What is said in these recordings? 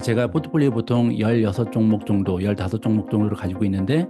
제가 포트폴리오 보통 16종목 정도, 15종목 정도를 가지고 있는데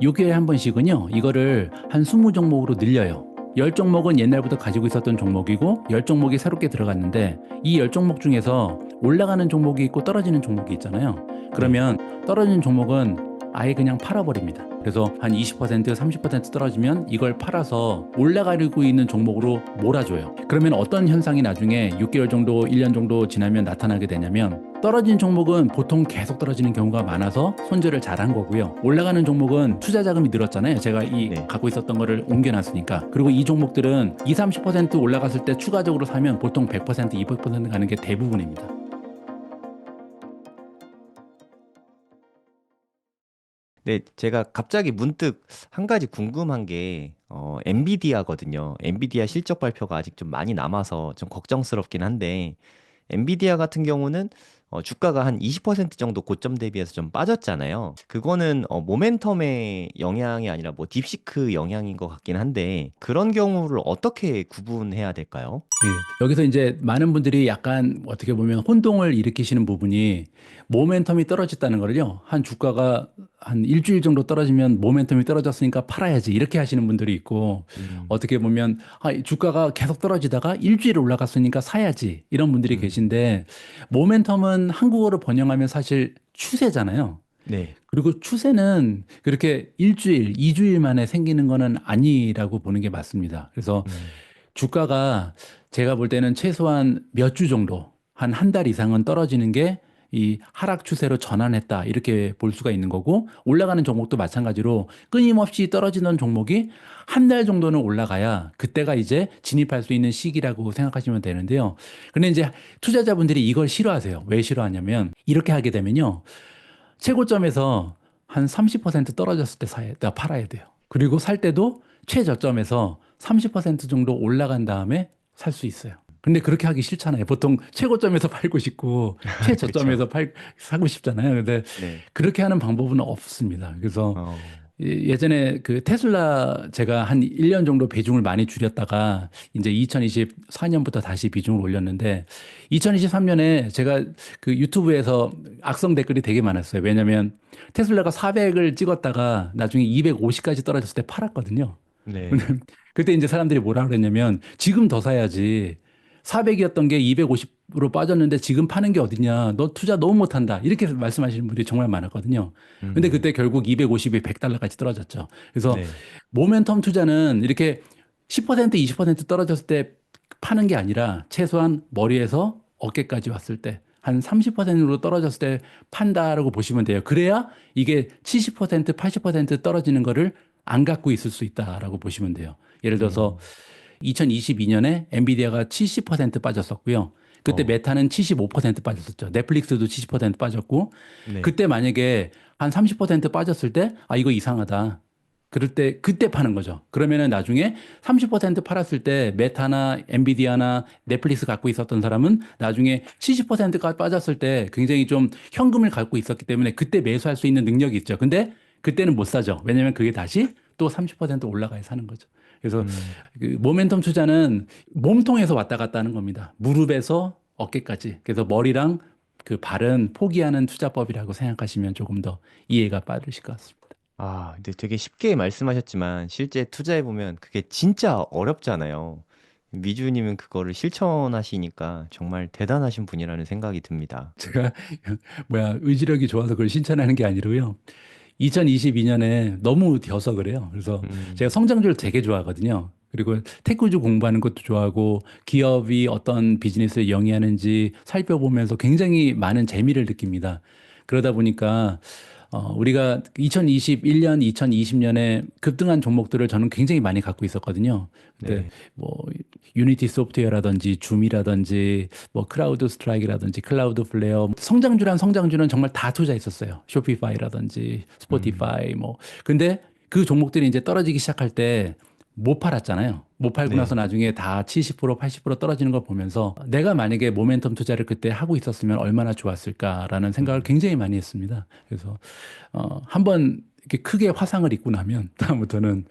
6개월에 한 번씩은요, 이거를 한 20종목으로 늘려요. 10종목은 옛날부터 가지고 있었던 종목이고 10종목이 새롭게 들어갔는데 이 10종목 중에서 올라가는 종목이 있고 떨어지는 종목이 있잖아요. 네. 그러면 떨어지는 종목은 아예 그냥 팔아버립니다. 그래서 한 20%, 30% 떨어지면 이걸 팔아서 올라가고 있는 종목으로 몰아줘요. 그러면 어떤 현상이 나중에 6개월 정도, 1년 정도 지나면 나타나게 되냐면 떨어진 종목은 보통 계속 떨어지는 경우가 많아서 손절을 잘한 거고요. 올라가는 종목은 투자 자금이 늘었잖아요. 제가 네. 갖고 있었던 거를 옮겨놨으니까. 그리고 이 종목들은 20, 30% 올라갔을 때 추가적으로 사면 보통 100%, 200% 가는 게 대부분입니다. 네, 제가 갑자기 문득 한 가지 궁금한 게, 엔비디아거든요. 엔비디아 실적 발표가 아직 좀 많이 남아서 좀 걱정스럽긴 한데, 엔비디아 같은 경우는 주가가 한 20% 정도 고점 대비해서 좀 빠졌잖아요. 그거는 모멘텀의 영향이 아니라 뭐 딥시크 영향인 것 같긴 한데, 그런 경우를 어떻게 구분해야 될까요? 예, 여기서 이제 많은 분들이 약간 어떻게 보면 혼동을 일으키시는 부분이 모멘텀이 떨어졌다는 거를요. 한 주가가 한 일주일 정도 떨어지면 모멘텀이 떨어졌으니까 팔아야지 이렇게 하시는 분들이 있고 음, 어떻게 보면 이 주가가 계속 떨어지다가 일주일 올라갔으니까 사야지 이런 분들이 음, 계신데 모멘텀은 한국어로 번역하면 사실 추세잖아요. 네. 그리고 추세는 그렇게 일주일, 이주일 만에 생기는 거는 아니라고 보는 게 맞습니다. 그래서 음, 주가가 제가 볼 때는 최소한 몇 주 정도, 한 달 이상은 떨어지는 게 이 하락 추세로 전환했다. 이렇게 볼 수가 있는 거고, 올라가는 종목도 마찬가지로 끊임없이 떨어지는 종목이 한 달 정도는 올라가야 그때가 이제 진입할 수 있는 시기라고 생각하시면 되는데요. 근데 이제 투자자분들이 이걸 싫어하세요. 왜 싫어하냐면, 이렇게 하게 되면요. 최고점에서 한 30% 떨어졌을 때 팔아야 돼요. 그리고 살 때도 최저점에서 30% 정도 올라간 다음에 살 수 있어요. 근데 그렇게 하기 싫잖아요. 보통 최고점에서 팔고 싶고 그쵸. 최저점에서 사고 싶잖아요. 근데 네. 그렇게 하는 방법은 없습니다. 그래서 어, 예전에 그 테슬라 제가 한 1년 정도 비중을 많이 줄였다가 이제 2024년부터 다시 비중을 올렸는데 2023년에 제가 그 유튜브에서 악성 댓글이 되게 많았어요. 왜냐면 테슬라가 400을 찍었다가 나중에 250까지 떨어졌을 때 팔았거든요. 근데 네. 그때 이제 사람들이 뭐라 그랬냐면 지금 더 사야지. 400이었던 게 250으로 빠졌는데 지금 파는 게 어딨냐. 너 투자 너무 못한다. 이렇게 말씀하시는 분들이 정말 많았거든요. 근데 음, 그때 결국 250이 100달러까지 떨어졌죠. 그래서 네. 모멘텀 투자는 이렇게 10% 20% 떨어졌을 때 파는 게 아니라 최소한 머리에서 어깨까지 왔을 때 한 30%로 떨어졌을 때 판다라고 보시면 돼요. 그래야 이게 70% 80% 떨어지는 거를 안 갖고 있을 수 있다라고 보시면 돼요. 예를 들어서 음, 2022년에 엔비디아가 70% 빠졌었고요. 그때 어, 메타는 75% 빠졌었죠. 넷플릭스도 70% 빠졌고, 네. 그때 만약에 한 30% 빠졌을 때, 이거 이상하다. 그럴 때, 그때 파는 거죠. 그러면은 나중에 30% 팔았을 때 메타나 엔비디아나 넷플릭스 갖고 있었던 사람은 나중에 70%가 빠졌을 때 굉장히 좀 현금을 갖고 있었기 때문에 그때 매수할 수 있는 능력이 있죠. 근데 그때는 못 사죠. 왜냐면 그게 다시 또 30% 올라가야 사는 거죠. 그래서 음. 그 모멘텀 투자는 몸통에서 왔다 갔다 하는 겁니다. 무릎에서 어깨까지. 그래서 머리랑 그 발은 포기하는 투자법이라고 생각하시면 조금 더 이해가 빠르실 것 같습니다. 아, 근데 되게 쉽게 말씀하셨지만 실제 투자해보면 그게 진짜 어렵잖아요. 미주님은 그거를 실천하시니까 정말 대단하신 분이라는 생각이 듭니다. 제가 의지력이 좋아서 그걸 실천하는 게 아니고요. 2022년에 너무 되어서 그래요. 그래서 제가 음, 성장주를 되게 좋아하거든요. 그리고 테크주 공부하는 것도 좋아하고 기업이 어떤 비즈니스를 영위하는지 살펴보면서 굉장히 많은 재미를 느낍니다. 그러다 보니까 우리가 2021년, 2020년에 급등한 종목들을 저는 굉장히 많이 갖고 있었거든요. 근데 네. 뭐 유니티 소프트웨어라든지 줌이라든지 뭐 크라우드 스트라이크라든지 클라우드 플레어 성장주란 성장주는 정말 다 투자했었어요. 쇼피파이라든지 음, 스포티파이 뭐 근데 그 종목들이 이제 떨어지기 시작할 때 못 팔았잖아요. 못 팔고 나서 네. 나중에 다 70%, 80% 떨어지는 걸 보면서 내가 만약에 모멘텀 투자를 그때 하고 있었으면 얼마나 좋았을까라는 생각을 음. 굉장히 많이 했습니다. 그래서 한번 이렇게 크게 화상을 입고 나면 다음부터는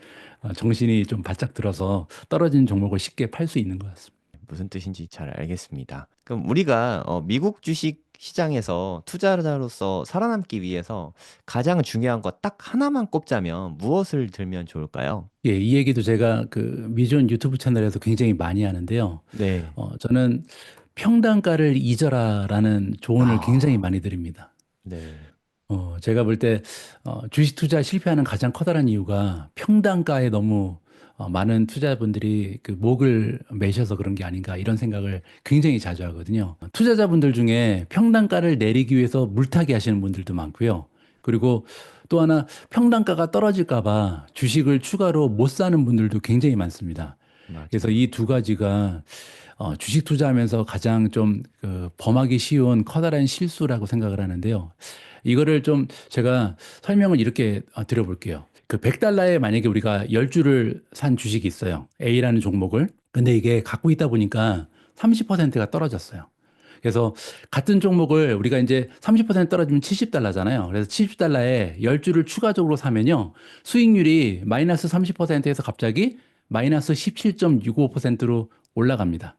정신이 좀 바짝 들어서 떨어진 종목을 쉽게 팔 수 있는 것 같습니다. 무슨 뜻인지 잘 알겠습니다. 그럼 우리가 미국 주식 시장에서 투자자로서 살아남기 위해서 가장 중요한 거 딱 하나만 꼽자면 무엇을 들면 좋을까요? 예, 이 얘기도 제가 그 미존 유튜브 채널에서 굉장히 많이 하는데요. 네. 저는 평단가를 잊어라라는 조언을 굉장히 아, 많이 드립니다. 네. 제가 볼 때, 주식 투자 실패하는 가장 커다란 이유가 평단가에 너무 많은 투자자분들이 그 목을 매셔서 그런 게 아닌가 이런 생각을 굉장히 자주 하거든요. 투자자분들 중에 평단가를 내리기 위해서 물타기 하시는 분들도 많고요. 그리고 또 하나 평단가가 떨어질까 봐 주식을 추가로 못 사는 분들도 굉장히 많습니다. 그래서 맞아요. 이 두 가지가 주식 투자하면서 가장 좀 그 범하기 쉬운 커다란 실수라고 생각을 하는데요. 이거를 좀 제가 설명을 이렇게 드려볼게요. 그 100달러에 만약에 우리가 10주를 산 주식이 있어요. A라는 종목을. 근데 이게 갖고 있다 보니까 30%가 떨어졌어요. 그래서 같은 종목을 우리가 이제 30% 떨어지면 70달러잖아요. 그래서 70달러에 10주를 추가적으로 사면요. 수익률이 마이너스 30%에서 갑자기 마이너스 17.65%로 올라갑니다.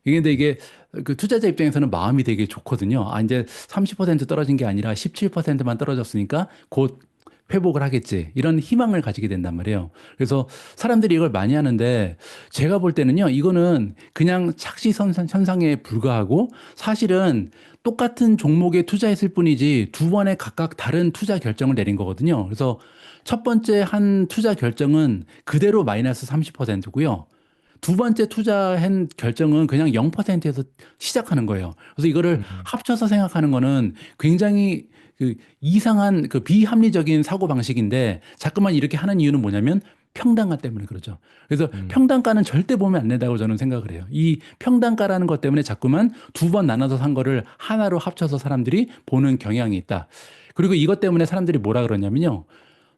이게 근데 이게 그 투자자 입장에서는 마음이 되게 좋거든요. 아, 이제 30% 떨어진 게 아니라 17%만 떨어졌으니까 곧 회복을 하겠지. 이런 희망을 가지게 된단 말이에요. 그래서 사람들이 이걸 많이 하는데 제가 볼 때는요, 이거는 그냥 현상에 불과하고 사실은 똑같은 종목에 투자했을 뿐이지 두 번에 각각 다른 투자 결정을 내린 거거든요. 그래서 첫 번째 한 투자 결정은 그대로 마이너스 30%고요. 두 번째 투자한 결정은 그냥 0%에서 시작하는 거예요. 그래서 이거를 음, 합쳐서 생각하는 거는 굉장히 그 이상한 그 비합리적인 사고 방식인데 자꾸만 이렇게 하는 이유는 뭐냐면 평단가 때문에 그러죠. 그래서 음, 평단가는 절대 보면 안 된다고 저는 생각을 해요. 이 평단가라는 것 때문에 자꾸만 두 번 나눠서 산 거를 하나로 합쳐서 사람들이 보는 경향이 있다. 그리고 이것 때문에 사람들이 뭐라 그러냐면요.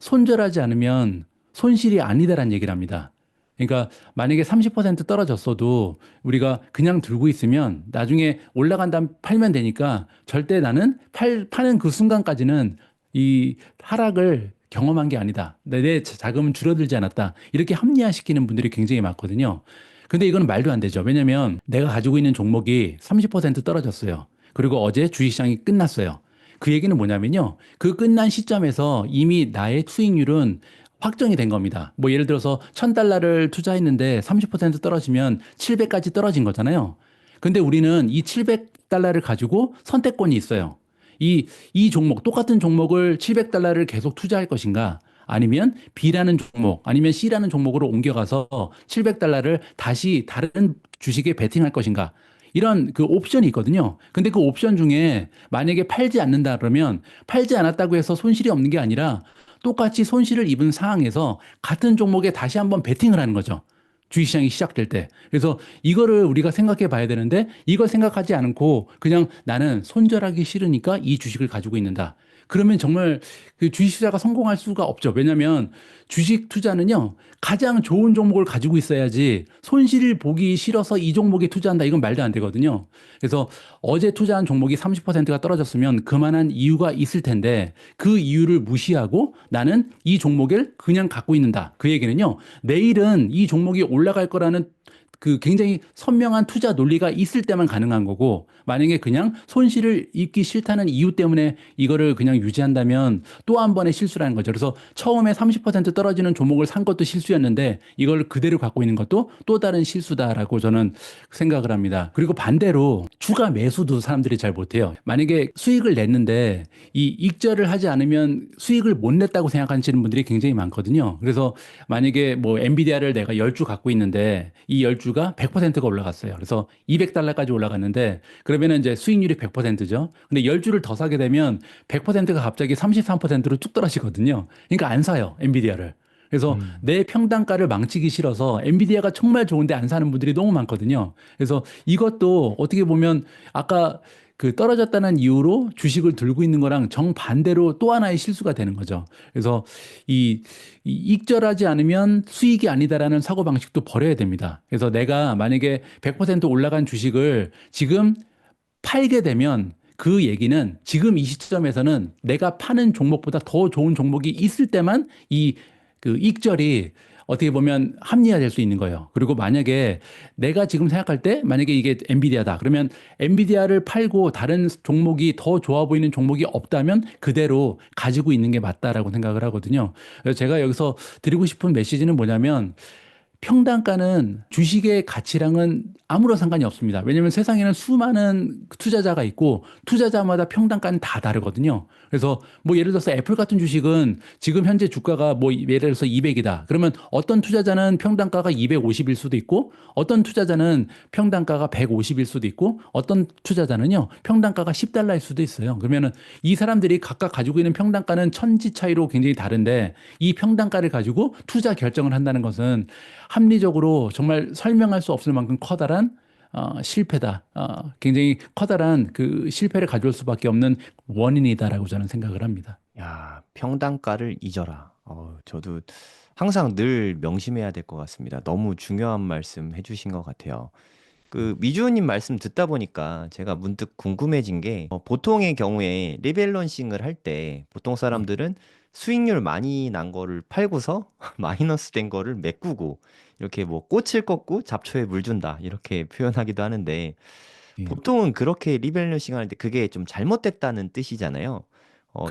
손절하지 않으면 손실이 아니다라는 얘기를 합니다. 그러니까 만약에 30% 떨어졌어도 우리가 그냥 들고 있으면 나중에 올라간 다음 팔면 되니까 절대 나는 파는 그 순간까지는 이 하락을 경험한 게 아니다. 내 자금은 줄어들지 않았다. 이렇게 합리화시키는 분들이 굉장히 많거든요. 근데 이건 말도 안 되죠. 왜냐면 내가 가지고 있는 종목이 30% 떨어졌어요. 그리고 어제 주식시장이 끝났어요. 그 얘기는 뭐냐면요. 그 끝난 시점에서 이미 나의 수익률은 확정이 된 겁니다. 뭐 예를 들어서 1000달러를 투자했는데 30% 떨어지면 700까지 떨어진 거잖아요. 근데 우리는 이 700달러를 가지고 선택권이 있어요. 이 종목, 똑같은 종목을 700달러를 계속 투자할 것인가? 아니면 B라는 종목, 아니면 C라는 종목으로 옮겨가서 700달러를 다시 다른 주식에 베팅할 것인가? 이런 그 옵션이 있거든요. 근데 그 옵션 중에 만약에 팔지 않는다 그러면 팔지 않았다고 해서 손실이 없는 게 아니라 똑같이 손실을 입은 상황에서 같은 종목에 다시 한번 베팅을 하는 거죠. 주식시장이 시작될 때. 그래서 이거를 우리가 생각해 봐야 되는데 이걸 생각하지 않고 그냥 나는 손절하기 싫으니까 이 주식을 가지고 있는다. 그러면 정말 그 주식 투자가 성공할 수가 없죠. 왜냐하면 주식 투자는요, 가장 좋은 종목을 가지고 있어야지 손실을 보기 싫어서 이 종목에 투자한다. 이건 말도 안 되거든요. 그래서 어제 투자한 종목이 30%가 떨어졌으면 그만한 이유가 있을 텐데 그 이유를 무시하고 나는 이 종목을 그냥 갖고 있는다. 그 얘기는요, 내일은 이 종목이 올라갈 거라는 그 굉장히 선명한 투자 논리가 있을 때만 가능한 거고 만약에 그냥 손실을 입기 싫다는 이유 때문에 이거를 그냥 유지한다면 또 한 번의 실수라는 거죠. 그래서 처음에 30% 떨어지는 종목을 산 것도 실수였는데 이걸 그대로 갖고 있는 것도 또 다른 실수다라고 저는 생각을 합니다. 그리고 반대로 추가 매수도 사람들이 잘 못해요. 만약에 수익을 냈는데 이 익절을 하지 않으면 수익을 못 냈다고 생각하시는 분들이 굉장히 많거든요. 그래서 만약에 뭐 엔비디아를 내가 10주 갖고 있는데 이 10주가 100%가 올라갔어요. 그래서 200달러까지 올라갔는데 그러면은 이제 수익률이 100%죠. 근데 10주를 더 사게 되면 100%가 갑자기 33%로 쭉 떨어지거든요. 그러니까 안 사요. 엔비디아를. 그래서 음. 내 평단가를 망치기 싫어서 엔비디아가 정말 좋은데 안 사는 분들이 너무 많거든요. 그래서 이것도 어떻게 보면 아까 그 떨어졌다는 이유로 주식을 들고 있는 거랑 정반대로 또 하나의 실수가 되는 거죠. 그래서 이 익절하지 않으면 수익이 아니다라는 사고방식도 버려야 됩니다. 그래서 내가 만약에 100% 올라간 주식을 지금 팔게 되면 그 얘기는 지금 이 시점에서는 내가 파는 종목보다 더 좋은 종목이 있을 때만 이 그 익절이 어떻게 보면 합리화될 수 있는 거예요. 그리고 만약에 내가 지금 생각할 때 만약에 이게 엔비디아다. 그러면 엔비디아를 팔고 다른 종목이 더 좋아 보이는 종목이 없다면 그대로 가지고 있는 게 맞다라고 생각을 하거든요. 그래서 제가 여기서 드리고 싶은 메시지는 뭐냐면 평단가는 주식의 가치랑은 아무런 상관이 없습니다. 왜냐하면 세상에는 수많은 투자자가 있고 투자자마다 평단가는 다 다르거든요. 그래서 뭐 예를 들어서 애플 같은 주식은 지금 현재 주가가 뭐 예를 들어서 200이다. 그러면 어떤 투자자는 평단가가 250일 수도 있고 어떤 투자자는 평단가가 150일 수도 있고 어떤 투자자는요 평단가가 10달러일 수도 있어요. 그러면은 이 사람들이 각각 가지고 있는 평단가는 천지 차이로 굉장히 다른데 이 평단가를 가지고 투자 결정을 한다는 것은 합리적으로 정말 설명할 수 없을 만큼 커다란 실패다. 굉장히 커다란 그 실패를 가져올 수밖에 없는 원인이다라고 저는 생각을 합니다. 야, 평단가를 잊어라. 저도 항상 늘 명심해야 될 것 같습니다. 너무 중요한 말씀 해주신 것 같아요. 그 미주님 말씀 듣다 보니까 제가 문득 궁금해진 게 보통의 경우에 리밸런싱을 할 때 보통 예, 사람들은 수익률 많이 난 거를 팔고서 마이너스 된 거를 메꾸고 이렇게 뭐 꽃을 꺾고 잡초에 물 준다 이렇게 표현하기도 하는데 예, 보통은 그렇게 리밸런싱 하는데 그게 좀 잘못됐다는 뜻이잖아요.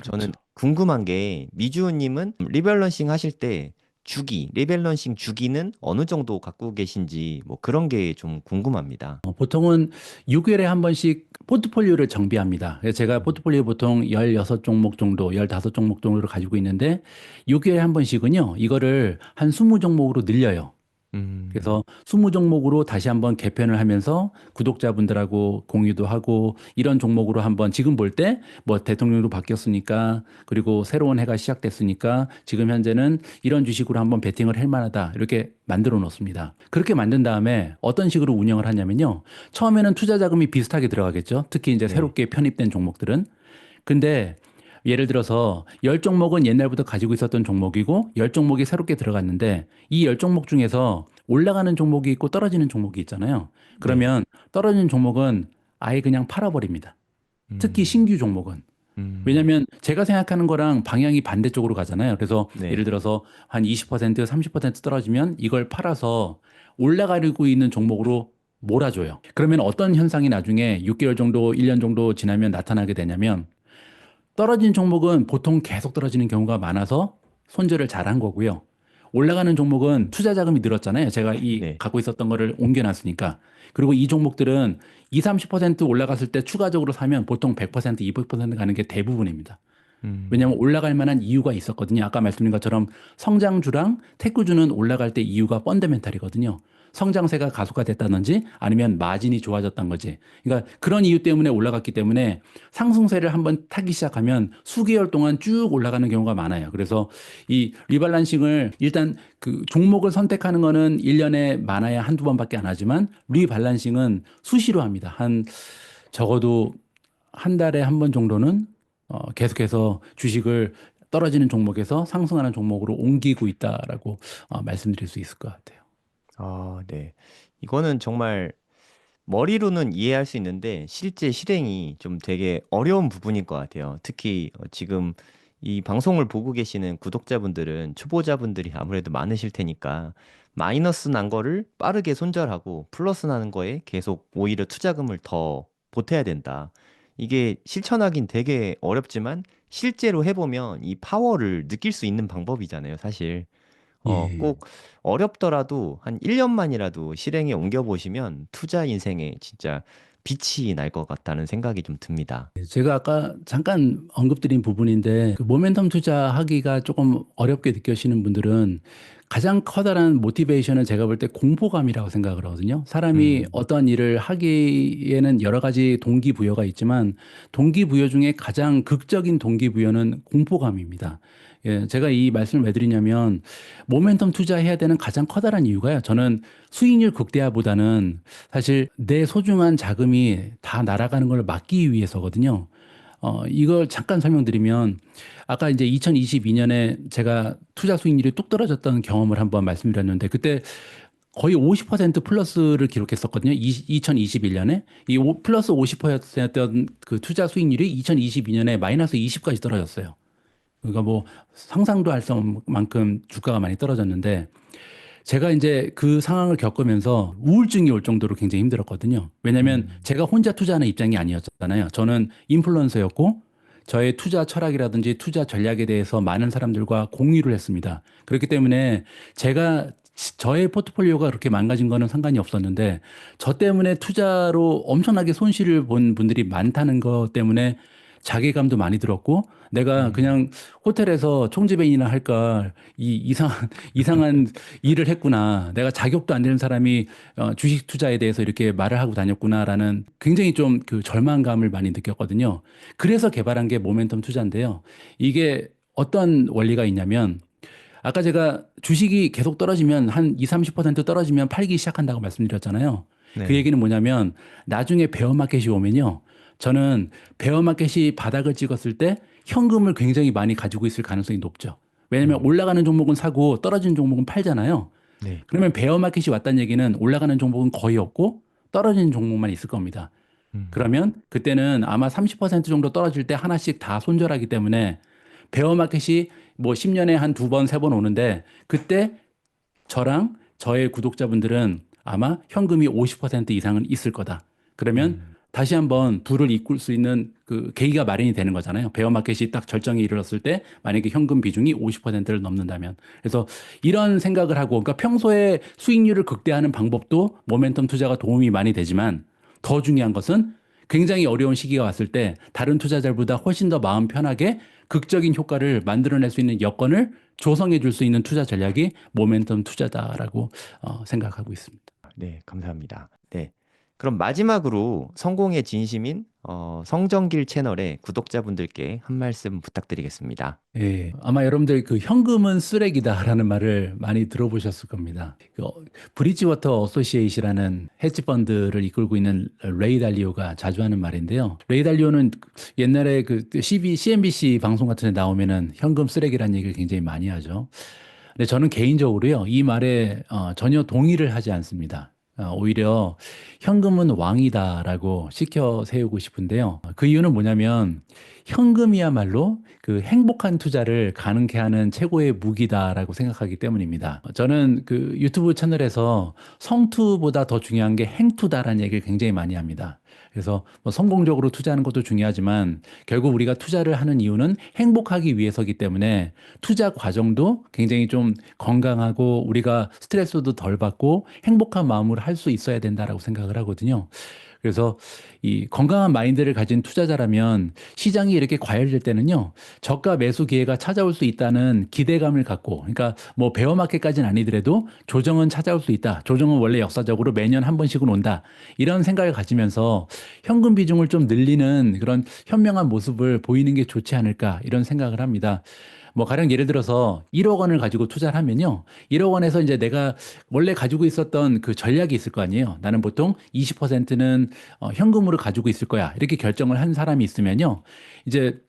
저는 그렇죠. 궁금한 게 미주님은 리밸런싱 하실 때 리밸런싱 주기는 어느 정도 갖고 계신지 뭐 그런 게 좀 궁금합니다. 보통은 6개월에 한 번씩 포트폴리오를 정비합니다. 그래서 제가 포트폴리오 보통 16종목 정도, 15종목 정도를 가지고 있는데 6개월에 한 번씩은요, 이거를 한 20종목으로 늘려요. 음, 그래서 20종목으로 다시 한번 개편을 하면서 구독자분들하고 공유도 하고 이런 종목으로 한번 지금 볼 때 뭐 대통령도 바뀌었으니까 그리고 새로운 해가 시작됐으니까 지금 현재는 이런 주식으로 한번 베팅을 할 만하다 이렇게 만들어 놓습니다. 그렇게 만든 다음에 어떤 식으로 운영을 하냐면요. 처음에는 투자 자금이 비슷하게 들어가겠죠. 특히 이제 네. 새롭게 편입된 종목들은. 근데 예를 들어서 10종목은 옛날부터 가지고 있었던 종목이고 10종목이 새롭게 들어갔는데 이 10종목 중에서 올라가는 종목이 있고 떨어지는 종목이 있잖아요. 네. 그러면 떨어지는 종목은 아예 그냥 팔아버립니다. 특히 음, 신규 종목은. 음, 왜냐하면 제가 생각하는 거랑 방향이 반대쪽으로 가잖아요. 그래서 예를 네. 들어서 한 20%, 30% 떨어지면 이걸 팔아서 올라가고 있는 종목으로 몰아줘요. 그러면 어떤 현상이 나중에 6개월 정도, 1년 정도 지나면 나타나게 되냐면 떨어진 종목은 보통 계속 떨어지는 경우가 많아서 손절을 잘한 거고요. 올라가는 종목은 투자 자금이 늘었잖아요. 제가 이 네. 갖고 있었던 거를 옮겨놨으니까. 그리고 이 종목들은 2, 30% 올라갔을 때 추가적으로 사면 보통 100%, 200% 가는 게 대부분입니다. 왜냐하면 음, 올라갈 만한 이유가 있었거든요. 아까 말씀드린 것처럼 성장주랑 테크주는 올라갈 때 이유가 펀더멘탈이거든요. 성장세가 가속화됐다든지 아니면 마진이 좋아졌던 거지. 그러니까 그런 이유 때문에 올라갔기 때문에 상승세를 한번 타기 시작하면 수개월 동안 쭉 올라가는 경우가 많아요. 그래서 이 리밸런싱을 일단 그 종목을 선택하는 거는 1년에 많아야 한두 번밖에 안 하지만 리밸런싱은 수시로 합니다. 한 적어도 한 달에 한 번 정도는 계속해서 주식을 떨어지는 종목에서 상승하는 종목으로 옮기고 있다라고 말씀드릴 수 있을 것 같아요. 네. 이거는 정말 머리로는 이해할 수 있는데 실제 실행이 좀 되게 어려운 부분인 것 같아요. 특히 지금 이 방송을 보고 계시는 구독자분들은 초보자분들이 아무래도 많으실 테니까 마이너스 난 거를 빠르게 손절하고 플러스 나는 거에 계속 오히려 투자금을 더 보태야 된다. 이게 실천하긴 되게 어렵지만 실제로 해보면 이 파워를 느낄 수 있는 방법이잖아요, 사실. 예. 꼭 어렵더라도 한 1년만이라도 실행에 옮겨보시면 투자 인생에 진짜 빛이 날 것 같다는 생각이 좀 듭니다. 제가 아까 잠깐 언급드린 부분인데 그 모멘텀 투자하기가 조금 어렵게 느껴지는 분들은 가장 커다란 모티베이션은 제가 볼 때 공포감이라고 생각을 하거든요. 사람이 음, 어떤 일을 하기에는 여러 가지 동기부여가 있지만 동기부여 중에 가장 극적인 동기부여는 공포감입니다. 예, 제가 이 말씀을 왜 드리냐면 모멘텀 투자해야 되는 가장 커다란 이유가요. 저는 수익률 극대화보다는 사실 내 소중한 자금이 다 날아가는 걸 막기 위해서거든요. 이걸 잠깐 설명드리면 아까 이제 2022년에 제가 투자 수익률이 뚝 떨어졌던 경험을 한번 말씀드렸는데 그때 거의 50% 플러스를 기록했었거든요. 2021년에 플러스 50%였던 그 투자 수익률이 2022년에 마이너스 20까지 떨어졌어요. 그러니까 뭐 상상도 할 수 없는 만큼 주가가 많이 떨어졌는데 제가 이제 그 상황을 겪으면서 우울증이 올 정도로 굉장히 힘들었거든요. 왜냐하면 음, 제가 혼자 투자하는 입장이 아니었잖아요. 저는 인플루언서였고 저의 투자 철학이라든지 투자 전략에 대해서 많은 사람들과 공유를 했습니다. 그렇기 때문에 제가 저의 포트폴리오가 그렇게 망가진 거는 상관이 없었는데 저 때문에 투자로 엄청나게 손실을 본 분들이 많다는 것 때문에 자괴감도 많이 들었고 내가 음, 그냥 호텔에서 총지배인이나 할까 이상한 일을 했구나. 내가 자격도 안 되는 사람이 주식 투자에 대해서 이렇게 말을 하고 다녔구나라는 굉장히 좀 그 절망감을 많이 느꼈거든요. 그래서 개발한 게 모멘텀 투자인데요. 이게 어떤 원리가 있냐면 아까 제가 주식이 계속 떨어지면 한 2, 30% 떨어지면 팔기 시작한다고 말씀드렸잖아요. 그 네. 얘기는 뭐냐면 나중에 베어 마켓이 오면요. 저는 베어 마켓이 바닥을 찍었을 때 현금을 굉장히 많이 가지고 있을 가능성이 높죠. 왜냐하면 음, 올라가는 종목은 사고 떨어지는 종목은 팔잖아요. 네. 그러면 베어 마켓이 왔다는 얘기는 올라가는 종목은 거의 없고 떨어지는 종목만 있을 겁니다. 음, 그러면 그때는 아마 30% 정도 떨어질 때 하나씩 다 손절하기 때문에 베어 마켓이 뭐 10년에 한 두 번, 세 번 오는데 그때 저랑 저의 구독자분들은 아마 현금이 50% 이상은 있을 거다. 그러면 음, 다시 한번 부를 이끌 수 있는 그 계기가 마련이 되는 거잖아요. 베어 마켓이 딱 절정에 이르렀을 때 만약에 현금 비중이 50%를 넘는다면. 그래서 이런 생각을 하고 그러니까 평소에 수익률을 극대화하는 방법도 모멘텀 투자가 도움이 많이 되지만 더 중요한 것은 굉장히 어려운 시기가 왔을 때 다른 투자자들보다 훨씬 더 마음 편하게 극적인 효과를 만들어낼 수 있는 여건을 조성해 줄 수 있는 투자 전략이 모멘텀 투자다라고 생각하고 있습니다. 네, 감사합니다. 네. 그럼 마지막으로 성공의 진심인 성정길 채널의 구독자분들께 한 말씀 부탁드리겠습니다. 예, 아마 여러분들 그 현금은 쓰레기다라는 말을 많이 들어보셨을 겁니다. 브리지워터 어소시에이시라는 헤지 펀드를 이끌고 있는 레이 달리오가 자주 하는 말인데요. 레이 달리오는 옛날에 그 CNBC 방송 같은 데 나오면은 현금 쓰레기라는 얘기를 굉장히 많이 하죠. 근데 저는 개인적으로요, 이 말에 전혀 동의를 하지 않습니다. 오히려 현금은 왕이다라고 시켜 세우고 싶은데요. 그 이유는 뭐냐면 현금이야말로 그 행복한 투자를 가능케 하는 최고의 무기다라고 생각하기 때문입니다. 저는 그 유튜브 채널에서 성투보다 더 중요한 게 행투다라는 얘기를 굉장히 많이 합니다. 그래서 뭐 성공적으로 투자하는 것도 중요하지만 결국 우리가 투자를 하는 이유는 행복하기 위해서기 때문에 투자 과정도 굉장히 좀 건강하고 우리가 스트레스도 덜 받고 행복한 마음으로 할 수 있어야 된다라고 생각을 하거든요. 그래서 이 건강한 마인드를 가진 투자자라면 시장이 이렇게 과열될 때는요, 저가 매수 기회가 찾아올 수 있다는 기대감을 갖고, 그러니까 뭐 베어마켓까지는 아니더라도 조정은 찾아올 수 있다. 조정은 원래 역사적으로 매년 한 번씩은 온다. 이런 생각을 가지면서 현금 비중을 좀 늘리는 그런 현명한 모습을 보이는 게 좋지 않을까 이런 생각을 합니다. 뭐 가령 예를 들어서 1억 원을 가지고 투자를 하면요. 1억 원에서 이제 내가 원래 가지고 있었던 그 전략이 있을 거 아니에요. 나는 보통 20%는 현금으로 가지고 있을 거야. 이렇게 결정을 한 사람이 있으면요. 이제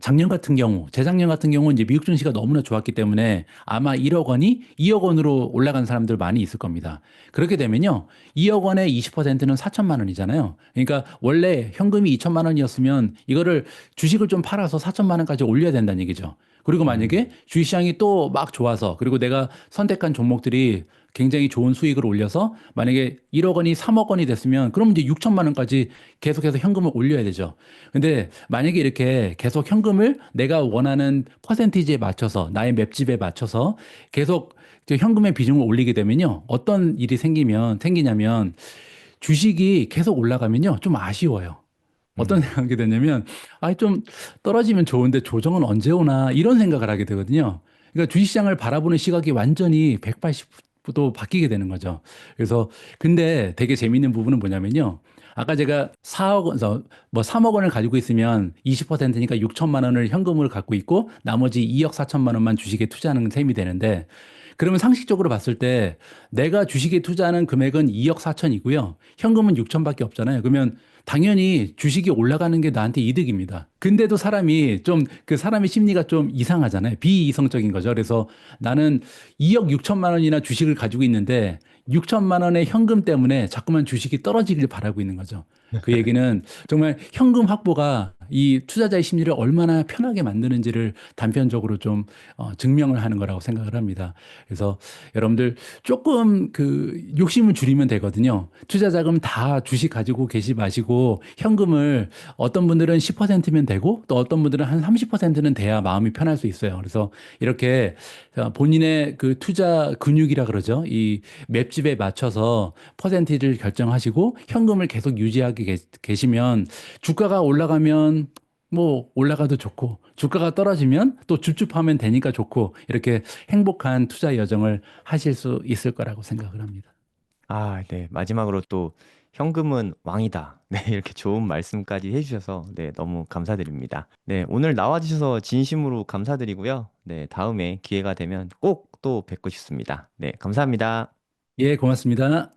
작년 같은 경우, 재작년 같은 경우는 이제 미국 증시가 너무나 좋았기 때문에 아마 1억 원이 2억 원으로 올라간 사람들 많이 있을 겁니다. 그렇게 되면요. 2억 원의 20%는 4천만 원이잖아요. 그러니까 원래 현금이 2천만 원이었으면 이거를 주식을 좀 팔아서 4천만 원까지 올려야 된다는 얘기죠. 그리고 만약에 음, 주식시장이 또 막 좋아서 그리고 내가 선택한 종목들이 굉장히 좋은 수익을 올려서 만약에 1억 원이 3억 원이 됐으면 그럼 이제 6천만 원까지 계속해서 현금을 올려야 되죠. 근데 만약에 이렇게 계속 현금을 내가 원하는 퍼센티지에 맞춰서 나의 맵집에 맞춰서 계속 그 현금의 비중을 올리게 되면요. 어떤 일이 생기냐면 주식이 계속 올라가면요. 좀 아쉬워요. 어떤 음, 생각이 드냐면, 좀 떨어지면 좋은데 조정은 언제 오나 이런 생각을 하게 되거든요. 그러니까 주식시장을 바라보는 시각이 완전히 180도 바뀌게 되는 거죠. 그래서 근데 되게 재미있는 부분은 뭐냐면요. 아까 제가 4억 원, 뭐 3억 원을 가지고 있으면 20%니까 6천만 원을 현금으로 갖고 있고 나머지 2억 4천만 원만 주식에 투자하는 셈이 되는데 그러면 상식적으로 봤을 때 내가 주식에 투자하는 금액은 2억 4천이고요. 현금은 6천밖에 없잖아요. 그러면 당연히 주식이 올라가는 게 나한테 이득입니다. 근데도 사람이 좀 그 사람의 심리가 좀 이상하잖아요. 비이성적인 거죠. 그래서 나는 2억 6천만 원이나 주식을 가지고 있는데 6천만 원의 현금 때문에 자꾸만 주식이 떨어지길 바라고 있는 거죠. 그 얘기는 정말 현금 확보가 이 투자자의 심리를 얼마나 편하게 만드는지를 단편적으로 좀 증명을 하는 거라고 생각을 합니다. 그래서 여러분들 조금 그 욕심을 줄이면 되거든요. 투자 자금 다 주식 가지고 계시 마시고 현금을 어떤 분들은 10%면 되고 또 어떤 분들은 한 30%는 돼야 마음이 편할 수 있어요. 그래서 이렇게 본인의 그 투자 근육이라 그러죠. 이 맵집에 맞춰서 퍼센티지를 결정하시고 현금을 계속 유지하게 계시면 주가가 올라가면 뭐 올라가도 좋고 주가가 떨어지면 또 줍줍하면 되니까 좋고 이렇게 행복한 투자 여정을 하실 수 있을 거라고 생각을 합니다. 아, 네. 마지막으로 또 현금은 왕이다. 네, 이렇게 좋은 말씀까지 해주셔서 네, 너무 감사드립니다. 네, 오늘 나와주셔서 진심으로 감사드리고요. 네, 다음에 기회가 되면 꼭 또 뵙고 싶습니다. 네, 감사합니다. 예, 고맙습니다.